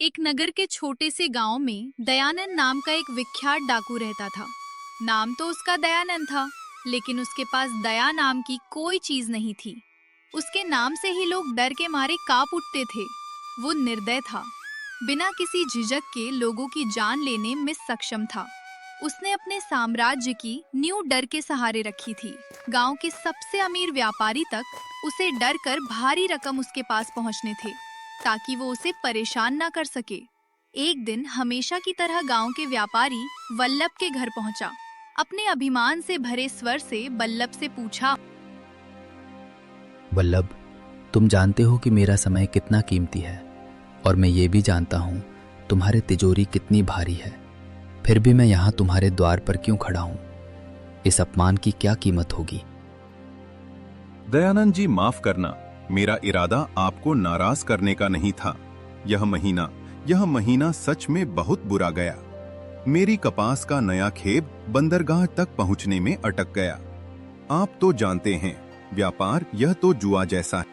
एक नगर के छोटे से गांव में दयानंद नाम का एक विख्यात डाकू रहता था। नाम तो उसका दयानंद था, लेकिन उसके पास दया नाम की कोई चीज नहीं थी। उसके नाम से ही लोग डर के मारे कांप उठते थे। वो निर्दय था, बिना किसी झिझक के लोगों की जान लेने में सक्षम था। उसने अपने साम्राज्य की नींव डर के सहारे रखी थी। गांव के सबसे अमीर व्यापारी तक उसे डर कर भारी रकम उसके पास पहुंचने थे, ताकि वो उसे परेशान ना कर सके। एक दिन हमेशा की तरह गांव के व्यापारी वल्लभ के घर पहुंचा। अपने अभिमान से भरे स्वर से वल्लभ से पूछा, वल्लभ, तुम जानते हो कि मेरा समय कितना कीमती है, और मैं ये भी जानता हूँ तुम्हारी तिजोरी कितनी भारी है। फिर भी मैं यहाँ तुम्हारे द्वार पर क्यों खड़ा हूँ? इस अपमान की क्या कीमत होगी? दयानंद जी, माफ करना, मेरा इरादा आपको नाराज करने का नहीं था। यह महीना सच में बहुत बुरा गया। मेरी कपास का नया खेब बंदरगाह तक पहुंचने में अटक गया। आप तो जानते हैं, व्यापार यह तो जुआ जैसा है।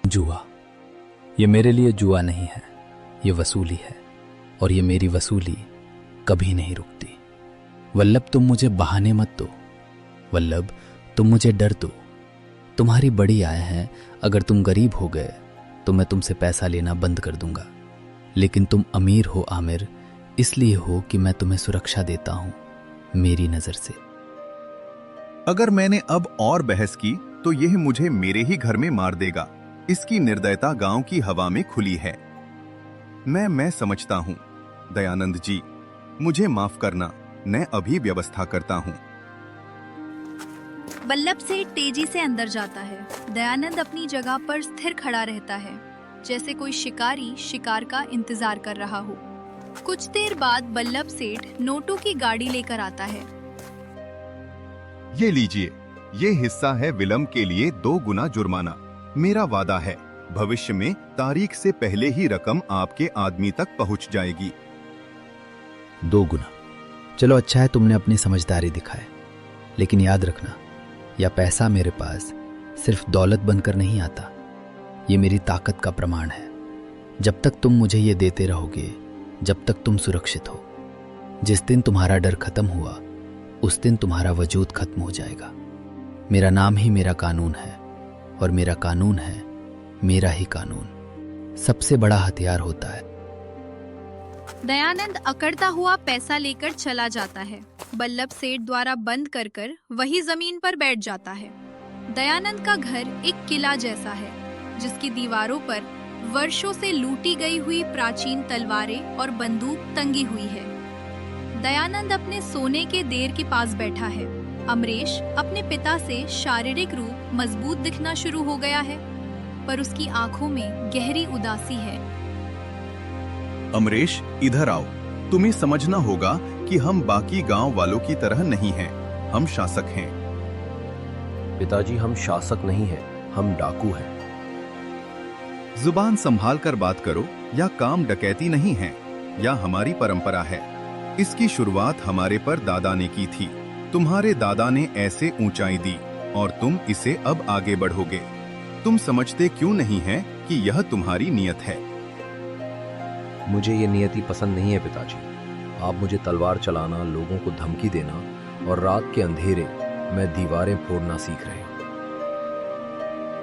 जुआ? ये मेरे लिए जुआ नहीं है, ये वसूली है, और ये मेरी वसूली कभी नहीं रुकती। वल्लभ, तुम मुझे बहाने मत दो। वल्लभ, तुम मुझे डर दो। तुम्हारी बड़ी आय है, अगर तुम गरीब हो गए तो मैं तुमसे पैसा लेना बंद कर दूंगा। लेकिन तुम अमीर हो आमिर, इसलिए हो कि मैं तुम्हें सुरक्षा देता हूं मेरी नजर से। अगर मैंने अब और बहस की तो यह मुझे मेरे ही घर में मार देगा। इसकी निर्दयता गांव की हवा में खुली है। मैं समझता हूं। दयानंद जी, मुझे माफ करना, मैं अभी व्यवस्था करता हूं। वल्लभ सेठ तेजी से अंदर जाता है। दयानंद अपनी जगह पर स्थिर खड़ा रहता है, जैसे कोई शिकारी शिकार का इंतजार कर रहा हो। कुछ देर बाद वल्लभ सेठ नोटों की गाड़ी लेकर आता है। ये लीजिए, ये हिस्सा है विलंब के लिए 2 गुना जुर्माना। मेरा वादा है, भविष्य में तारीख से पहले ही रकम आपके आदमी तक पहुंच जाएगी। 2 गुना? चलो, अच्छा है, तुमने अपनी समझदारी दिखाए। लेकिन याद रखना, यह पैसा मेरे पास सिर्फ दौलत बनकर नहीं आता, ये मेरी ताकत का प्रमाण है। जब तक तुम मुझे ये देते रहोगे, जब तक तुम सुरक्षित हो। जिस दिन तुम्हारा डर खत्म हुआ, उस दिन तुम्हारा वजूद खत्म हो जाएगा। मेरा नाम ही मेरा कानून है, और मेरा कानून है मेरा ही कानून। सबसे बड़ा हथियार होता है। दयानंद अकड़ता हुआ पैसा लेकर चला जाता है। वल्लभ सेठ द्वारा बंद कर वही जमीन पर बैठ जाता है। दयानंद का घर एक किला जैसा है, जिसकी दीवारों पर वर्षों से लूटी गई हुई प्राचीन तलवारें और बंदूक तंगी हुई है। दयानंद अपने सोने के देर के पास बैठा है। अमरेश अपने पिता से शारीरिक रूप मजबूत दिखना शुरू हो गया है, पर उसकी आंखों में गहरी उदासी है। अमरेश, इधर आओ। तुम्हें समझना होगा कि हम बाकी गांव वालों की तरह नहीं हैं। हम शासक हैं। पिताजी, हम शासक नहीं हैं, हम डाकू हैं। जुबान संभाल कर बात करो, या काम डकैती नहीं है, या हमारी परंपरा है। इसकी शुरुआत हमारे पर दादा ने की थी। तुम्हारे दादा ने ऐसे ऊंचाई दी, और तुम इसे अब आगे बढ़ोगे। तुम समझते क्यों नहीं है कि यह तुम्हारी नियत है? मुझे ये नियति पसंद नहीं है पिताजी। आप मुझे तलवार चलाना, लोगों को धमकी देना, और रात के अंधेरे में दीवारें फोड़ना सीख रहे हैं।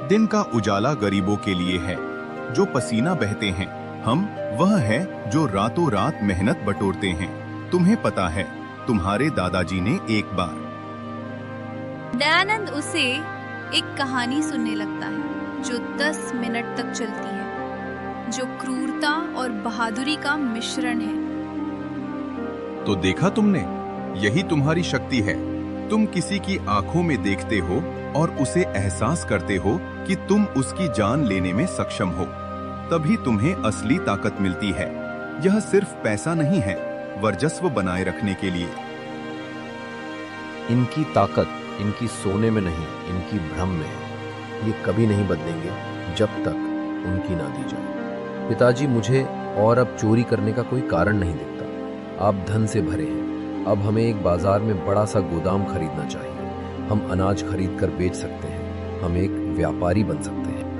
दिन का उजाला गरीबों के लिए है, जो पसीना बहते हैं। हम वह है जो रातों रात मेहनत बटोरते हैं। तुम्हें पता है, तुम्हारे दादाजी ने एक बार। दयानंद उसे एक कहानी सुनने लगता है, जो 10 मिनट तक चलती है, जो क्रूरता और बहादुरी का मिश्रण है। तो देखा तुमने, यही तुम्हारी शक्ति है। तुम किसी की आंखों में देखते हो और उसे एहसास करते हो कि तुम उसकी जान लेने में सक्षम हो। तभी तुम्हें असली ताकत मिलती है। यह सिर्फ पैसा नहीं है, वर्चस्व बनाए रखने के लिए। इनकी ताकत इनकी सोने में नहीं, इनकी भ्रम में है। ये कभी नहीं बदलेंगे जब तक उनकी ना दी जाए। पिताजी, मुझे और अब चोरी करने का कोई कारण नहीं दिखता। आप धन से भरे हैं। अब हमें एक बाजार में बड़ा सा गोदाम खरीदना चाहिए। हम अनाज खरीद कर बेच सकते हैं। हम एक व्यापारी बन सकते हैं।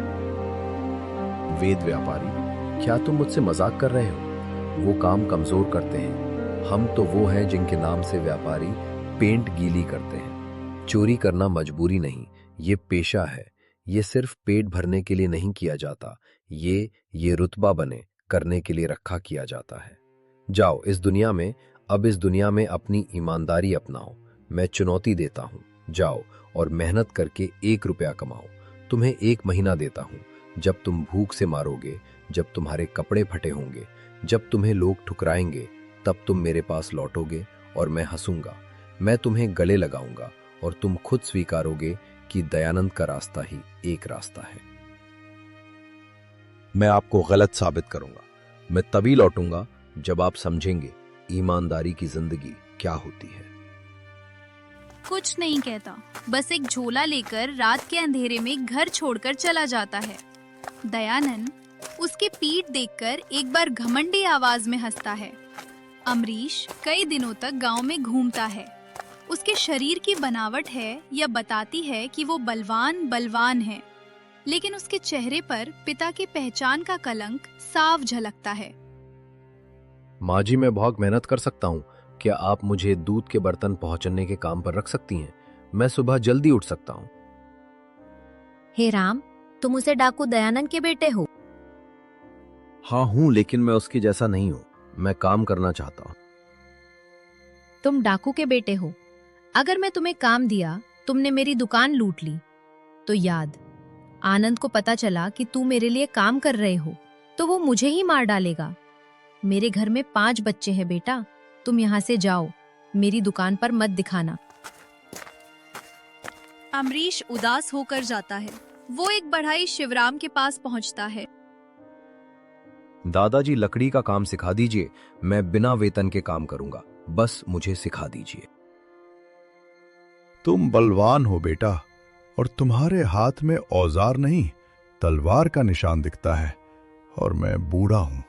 वेद व्यापारी? क्या तुम मुझसे मजाक कर रहे हो? वो काम कमजोर करते हैं, हम तो वो हैं जिनके नाम से व्यापारी पेंट गीली करते हैं। चोरी करना मजबूरी नहीं, ये पेशा है। ये सिर्फ पेट भरने के लिए नहीं किया जाता, ये रुतबा बने करने के लिए रखा किया जाता है। जाओ इस दुनिया में अपनी ईमानदारी अपनाओ। मैं चुनौती देता हूँ, जाओ और मेहनत करके 1 रुपया कमाओ। तुम्हें 1 महीना देता हूँ। जब तुम भूख से मारोगे, जब तुम्हारे कपड़े फटे होंगे, जब तुम्हें लोग ठुकराएंगे, तब तुम मेरे पास लौटोगे और मैं हंसूंगा। मैं तुम्हें गले लगाऊंगा और तुम खुद स्वीकारोगे कि दयानंद का रास्ता ही एक रास्ता है। मैं आपको गलत साबित करूंगा। मैं तभी लौटूंगा जब आप समझेंगे ईमानदारी की जिंदगी क्या होती है। कुछ नहीं कहता, बस एक झोला लेकर रात के अंधेरे में घर छोड़कर चला जाता है। दयानंद उसकी पीठ देखकर एक बार घमंडी आवाज में हंसता है। अमरीश कई दिनों तक गांव में घूमता है। उसके शरीर की बनावट है यह बताती है कि वो बलवान है, लेकिन उसके चेहरे पर पिता की पहचान का कलंक साफ झलकता है। माँ जी, मैं बहुत मेहनत कर सकता हूँ। क्या आप मुझे दूध के बर्तन पहुंचाने के काम पर रख सकती हैं? मैं सुबह जल्दी उठ सकता हूँ। हे राम, तुम उसे डाकू दयानंद के बेटे हो? हाँ हूँ, लेकिन मैं उसके जैसा नहीं हूँ। मैं काम करना चाहता हूँ। तुम डाकू के बेटे हो। अगर मैं तुम्हें काम दिया, तुमने मेरी दुकान लूट ली, तो याद, आनंद को पता चला कि तू मेरे लिए काम कर रहे हो, तो वो मुझे ही मार डालेगा। मेरे घर में 5 बच्चे हैं बेटा, तुम यहाँ से जाओ, मेरी दुकान पर मत दिखाना। अमरीश उदास होकर जाता है। वो एक बढ़ई शिवराम के पास पहुंचता है। दादाजी, लकड़ी का काम सिखा दीजिए। मैं बिना वेतन के काम करूंगा, बस मुझे सिखा दीजिए। तुम बलवान हो बेटा, और तुम्हारे हाथ में औजार नहीं तलवार का निशान दिखता है। और मैं बूढ़ा हूं,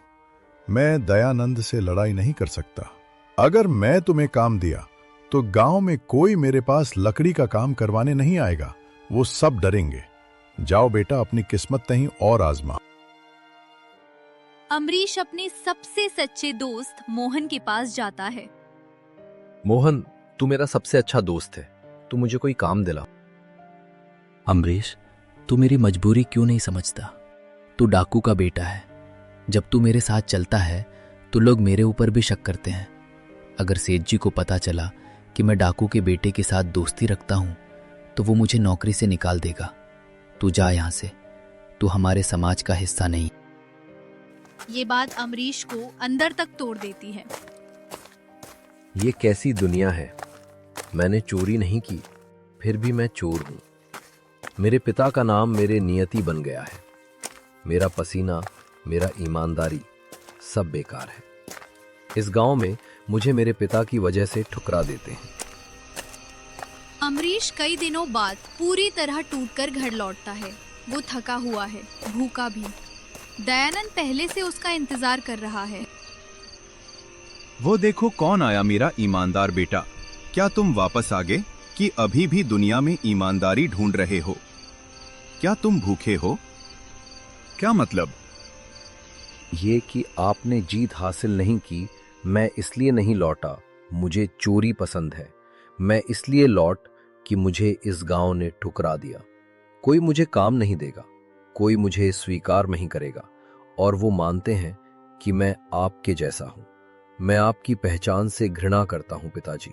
मैं दयानंद से लड़ाई नहीं कर सकता। अगर मैं तुम्हें काम दिया तो गांव में कोई मेरे पास लकड़ी का काम करवाने नहीं आएगा, वो सब डरेंगे। जाओ बेटा, अपनी किस्मत कहीं और आजमा। अमरीश अपने सबसे सच्चे दोस्त मोहन के पास जाता है। मोहन, तू मेरा सबसे अच्छा दोस्त है, तू मुझे कोई काम दिला। अमरीश, तू मेरी मजबूरी क्यों नहीं समझता? तू डाकू का बेटा है। जब तू मेरे साथ चलता है तो लोग मेरे ऊपर भी शक करते हैं। अगर सेठ जी को पता चला कि मैं डाकू के बेटे के साथ दोस्ती रखता हूं, तो वो मुझे नौकरी से निकाल देगा। तू जा यहां से, तू हमारे समाज का हिस्सा नहीं। ये बात अमरीश को अंदर तक तोड़ देती है। ये कैसी दुनिया है? मैंने चोरी नहीं की, फिर भी मैं चोर हूं। मेरे पिता का नाम मेरे नियति बन गया है। मेरा पसीना, मेरा ईमानदारी, सब बेकार है। इस गांव में मुझे मेरे पिता की वजह से ठुकरा देते हैं। अमरीश कई दिनों बाद पूरी तरह टूटकर घर लौटता है। वो थका हुआ है, भूखा भी। दयानंद पहले से उसका इंतजार कर रहा है। वो देखो कौन आया, मेरा ईमानदार बेटा। क्या तुम वापस आ गए कि अभी भी दुनिया में ईमानदारी ढूंढ रहे हो? क्या तुम भूखे हो? क्या मतलब? ये कि आपने जीत हासिल नहीं की, मैं इसलिए नहीं लौटा। मुझे चोरी पसंद है। मैं इसलिए लौट कि मुझे इस गांव ने ठुकरा दिया। कोई मुझे काम नहीं देगा, कोई मुझे स्वीकार नहीं करेगा, और वो मानते हैं कि मैं आपके जैसा हूं। मैं आपकी पहचान से घृणा करता हूं पिताजी।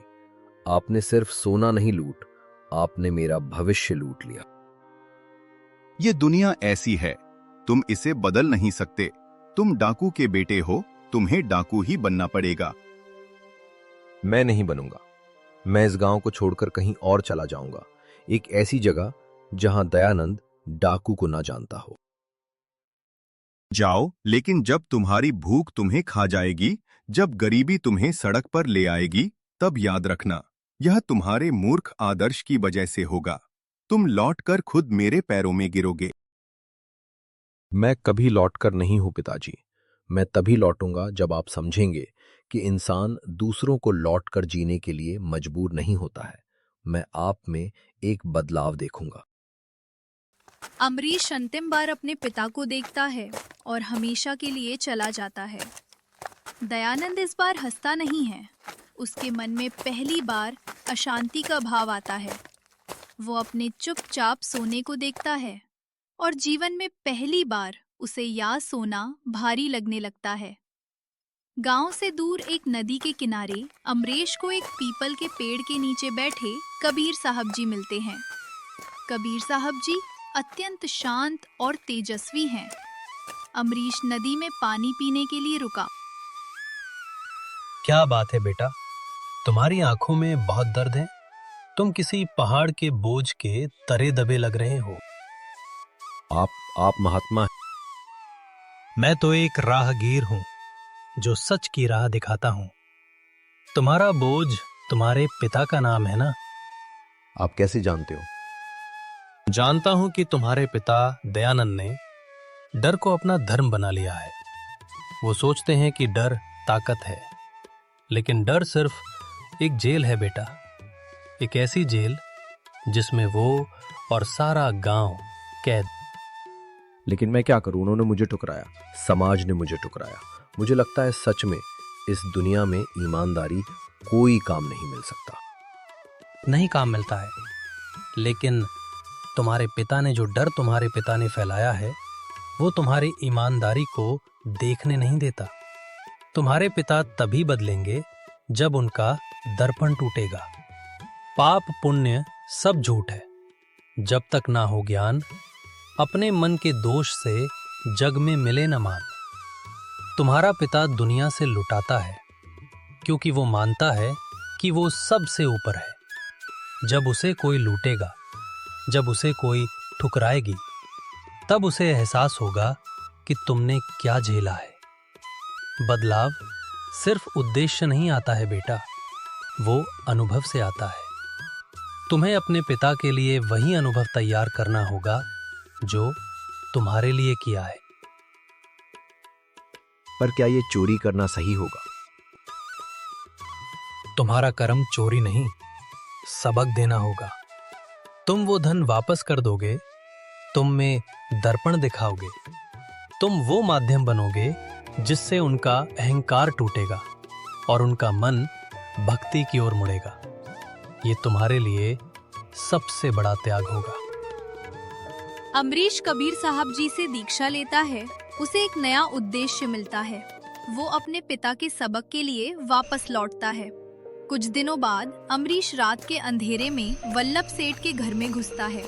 आपने सिर्फ सोना नहीं लूट, आपने मेरा भविष्य लूट लिया। ये दुनिया ऐसी है, तुम इसे बदल नहीं सकते। तुम डाकू के बेटे हो, तुम्हें डाकू ही बनना पड़ेगा। मैं नहीं बनूंगा। मैं इस गांव को छोड़कर कहीं और चला जाऊंगा, एक ऐसी जगह जहां दयानंद डाकू को ना जानता हो। जाओ, लेकिन जब तुम्हारी भूख तुम्हें खा जाएगी, जब गरीबी तुम्हें सड़क पर ले आएगी, तब याद रखना, यह तुम्हारे मूर्ख आदर्श की वजह से होगा। तुम लौटकर खुद मेरे पैरों में गिरोगे। मैं कभी लौटकर नहीं हूं पिताजी। मैं तभी लौटूंगा जब आप समझेंगे कि इंसान दूसरों को लौटकर जीने के लिए मजबूर नहीं होता है। मैं आप में एक बदलाव देखूंगा। अमरीश अंतिम बार अपने पिता को देखता है और हमेशा के लिए चला जाता है। दयानंद इस बार हंसता नहीं है। उसके मन में पहली बार अशांति का भाव आता है। वो अपने चुपचाप सोने को देखता है और जीवन में पहली बार उसे याद सोना भारी लगने लगता है। गांव से दूर एक नदी के किनारे अमरीश को एक पीपल के पेड़ के नीचे बैठे कबीर साहब जी मिलते हैं। कबीर साहब जी अत्यंत शांत और तेजस्वी हैं। अमरीश नदी में पानी पीने के लिए रुका। क्या बात है बेटा, तुम्हारी आंखों में बहुत दर्द है। तुम किसी पहाड़ के बोझ के तरे दबे लग रहे हो। आप महात्मा हैं। मैं तो एक राहगीर हूं जो सच की राह दिखाता हूं। तुम्हारा बोझ तुम्हारे पिता का नाम है ना? आप कैसे जानते हो? जानता हूं कि तुम्हारे पिता दयानंद ने डर को अपना धर्म बना लिया है। वो सोचते हैं कि डर ताकत है, लेकिन डर सिर्फ एक जेल है बेटा। एक ऐसी जेल जिसमें वो और सारा गांव कैद। लेकिन मैं क्या करूं? उन्होंने मुझे ठुकराया, समाज ने मुझे ठुकराया। मुझे लगता है सच में इस दुनिया में ईमानदारी कोई काम नहीं मिल सकता। नहीं काम मिलता है, लेकिन तुम्हारे पिता ने जो डर तुम्हारे पिता ने फैलाया है वो तुम्हारी ईमानदारी को देखने नहीं देता। तुम्हारे पिता तभी बदलेंगे जब उनका दर्पण टूटेगा। पाप पुण्य सब झूठ है। जब तक ना हो ज्ञान, अपने मन के दोष से जग में मिले न मान। तुम्हारा पिता दुनिया से लुटाता है क्योंकि वो मानता है कि वो सबसे ऊपर है। जब उसे कोई लूटेगा, जब उसे कोई ठुकराएगी, तब उसे एहसास होगा कि तुमने क्या झेला है। बदलाव सिर्फ उद्देश्य नहीं आता है बेटा, वो अनुभव से आता है। तुम्हें अपने पिता के लिए वही अनुभव तैयार करना होगा जो तुम्हारे लिए किया है। पर क्या ये चोरी करना सही होगा? तुम्हारा कर्म चोरी नहीं, सबक देना होगा। तुम वो धन वापस कर दोगे, तुम में दर्पण दिखाओगे, तुम वो माध्यम बनोगे जिससे उनका अहंकार टूटेगा और उनका मन भक्ति की ओर मुड़ेगा। ये तुम्हारे लिए सबसे बड़ा त्याग होगा। अमरीश कबीर साहब जी से दीक्षा लेता है। उसे एक नया उद्देश्य मिलता है। वो अपने पिता के सबक के लिए वापस लौटता है। कुछ दिनों बाद अमरीश रात के अंधेरे में वल्लभ सेठ के घर में घुसता है।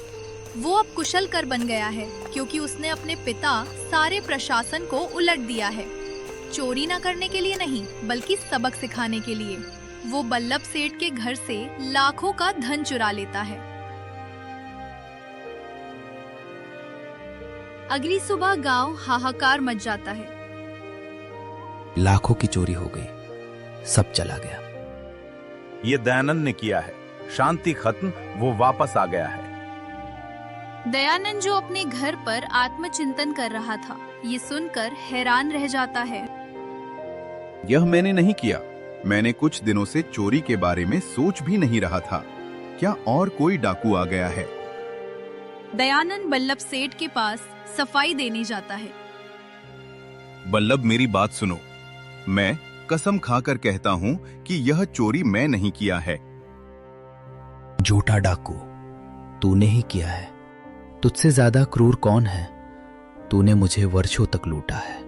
वो अब कुशल कर बन गया है क्योंकि उसने अपने पिता सारे प्रशासन को उलट दिया है। चोरी न करने के लिए नहीं, बल्कि सबक सिखाने के लिए वो वल्लभ सेठ के घर से लाखों का धन चुरा लेता है। अगली सुबह गांव हाहाकार मच जाता है। लाखों की चोरी हो गई, सब चला गया। ये दयानंद ने किया है। शांति खत्म, वो वापस आ गया है। दयानंद जो अपने घर पर आत्मचिंतन कर रहा था, ये सुनकर हैरान रह जाता है। यह मैंने नहीं किया। मैंने कुछ दिनों से चोरी के बारे में सोच भी नहीं रहा था। क्या और कोई डाकू आ गया है? दयानंद वल्लभ सेठ के पास सफाई देने जाता है। वल्लभ, मेरी बात सुनो। मैं कसम खाकर कहता हूँ कि यह चोरी मैं नहीं किया है। झूठा डाकू, तूने ही किया है। तुझसे ज्यादा क्रूर कौन है? तूने मुझे वर्षों तक लूटा है।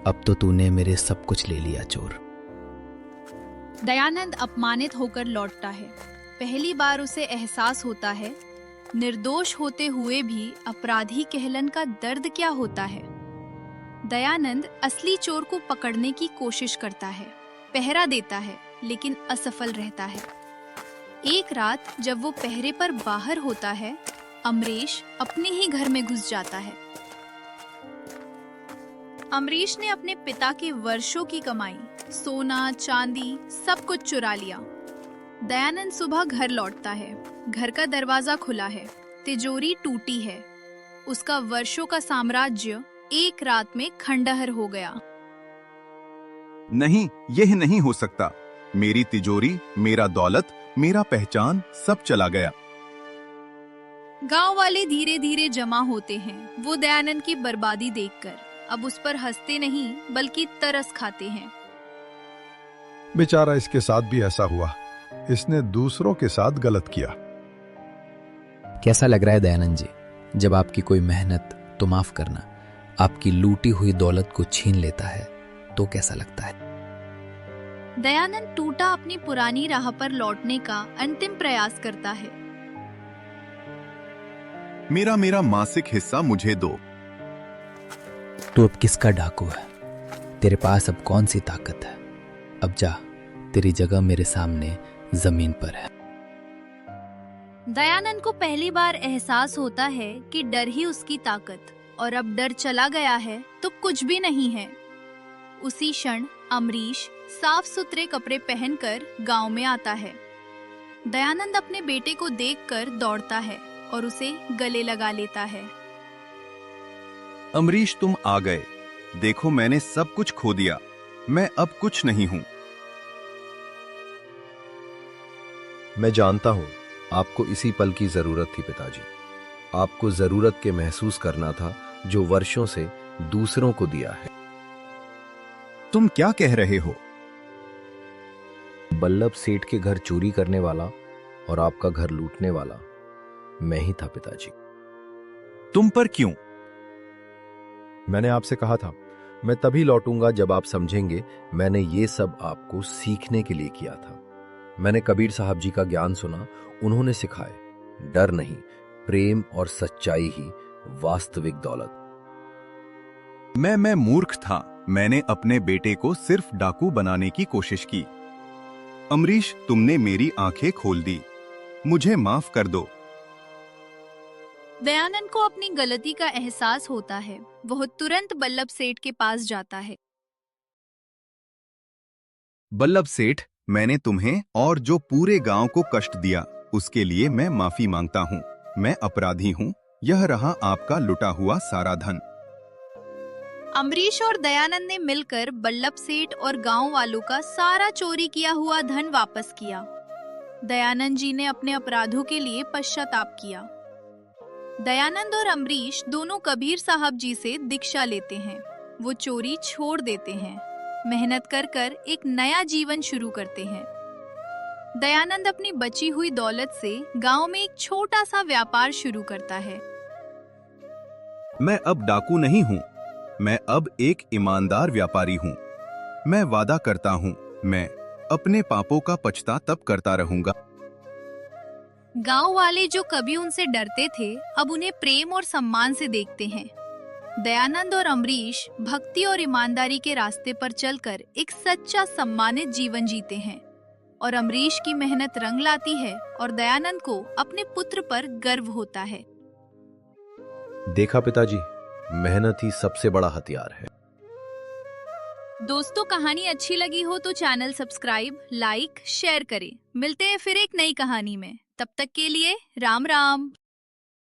अब तो तूने मेरे सब कुछ ले लिया चोर। दयानंद अपमानित होकर लौटता है। पहली बार उसे एहसास होता है निर्दोष होते हुए भी अपराधी कहलन का दर्द क्या होता है। दयानंद असली चोर को पकड़ने की कोशिश करता है, पहरा देता है, लेकिन असफल रहता है। एक रात जब वो पहरे पर बाहर होता है, अमरीश अपने ही घर में घुस जाता है। अमरीश ने अपने पिता के वर्षों की कमाई, सोना चांदी सब कुछ चुरा लिया। दयानंद सुबह घर लौटता है। घर का दरवाजा खुला है, तिजोरी टूटी है। उसका वर्षों का साम्राज्य एक रात में खंडहर हो गया। नहीं, यह नहीं हो सकता। मेरी तिजोरी, मेरा दौलत, मेरा पहचान सब चला गया। गांव वाले धीरे धीरे जमा होते हैं वो दयानंद की बर्बादी देखकर। अब उस पर हंसते नहीं बल्कि तरस खाते हैं। बेचारा, इसके साथ भी ऐसा हुआ। इसने दूसरों के साथ गलत किया। कैसा लग रहा है दयानंद जी, जब आपकी कोई मेहनत, तो माफ करना, आपकी लूटी हुई दौलत को छीन लेता है तो कैसा लगता है? दयानंद टूटा अपनी पुरानी राह पर लौटने का अंतिम प्रयास करता है। मेरा मासिक हिस्सा मुझे दो। तू अब किसका डाकू है? तेरे पास अब कौन सी ताकत है? अब जा, तेरी जगह मेरे सामने जमीन पर है। दयानंद को पहली बार एहसास होता है कि डर ही उसकी ताकत, और अब डर चला गया है तो कुछ भी नहीं है। उसी क्षण अमरीश साफ सुथरे कपड़े पहनकर गांव में आता है। दयानंद अपने बेटे को देखकर दौड़ता है और उसे गले लगा लेता है। अमरीश, तुम आ गए। देखो, मैंने सब कुछ खो दिया। मैं अब कुछ नहीं हूं। मैं जानता हूं आपको इसी पल की जरूरत थी पिताजी। आपको जरूरत के महसूस करना था जो वर्षों से दूसरों को दिया है। तुम क्या कह रहे हो? बल्लभ सेठ के घर चोरी करने वाला और आपका घर लूटने वाला मैं ही था पिताजी। तुम पर क्यों? मैंने आपसे कहा था मैं तभी लौटूंगा जब आप समझेंगे मैंने ये सब आपको सीखने के लिए किया था। मैंने कबीर साहब जी का ज्ञान सुना, उन्होंने सिखाए, डर नहीं, प्रेम और सच्चाई ही वास्तविक दौलत। मैं मूर्ख था। मैंने अपने बेटे को सिर्फ डाकू बनाने की कोशिश की। अमरीश, तुमने मेरी आंखें खोल दी। मुझे माफ कर दो। दयानंद को अपनी गलती का एहसास होता है। वह तुरंत बल्लभ सेठ के पास जाता है। बल्लभ सेठ, मैंने तुम्हें और जो पूरे गांव को कष्ट दिया उसके लिए मैं माफी मांगता हूं। मैं अपराधी हूं। यह रहा आपका लुटा हुआ सारा धन। अमरीश और दयानंद ने मिलकर बल्लभ सेठ और गांव वालों का सारा चोरी किया हुआ धन वापस किया। दयानंद जी ने अपने अपराधों के लिए पश्चाताप किया। दयानंद और अमरीश दोनों कबीर साहब जी से दीक्षा लेते हैं। वो चोरी छोड़ देते हैं, मेहनत कर कर एक नया जीवन शुरू करते हैं। दयानंद अपनी बची हुई दौलत से गांव में एक छोटा सा व्यापार शुरू करता है। मैं अब डाकू नहीं हूं। मैं अब एक ईमानदार व्यापारी हूं। मैं वादा करता हूं, मैं अपने पापों का पछता तब करता रहूंगा। गांव वाले जो कभी उनसे डरते थे, अब उन्हें प्रेम और सम्मान से देखते हैं। दयानंद और अमरीश भक्ति और ईमानदारी के रास्ते पर चलकर एक सच्चा सम्मानित जीवन जीते हैं। और अमरीश की मेहनत रंग लाती है और दयानंद को अपने पुत्र पर गर्व होता है। देखा पिताजी, मेहनत ही सबसे बड़ा हथियार है। दोस्तों, कहानी अच्छी लगी हो तो चैनल सब्सक्राइब, लाइक, शेयर करें। मिलते हैं फिर एक नई कहानी में। तब तक के लिए राम राम।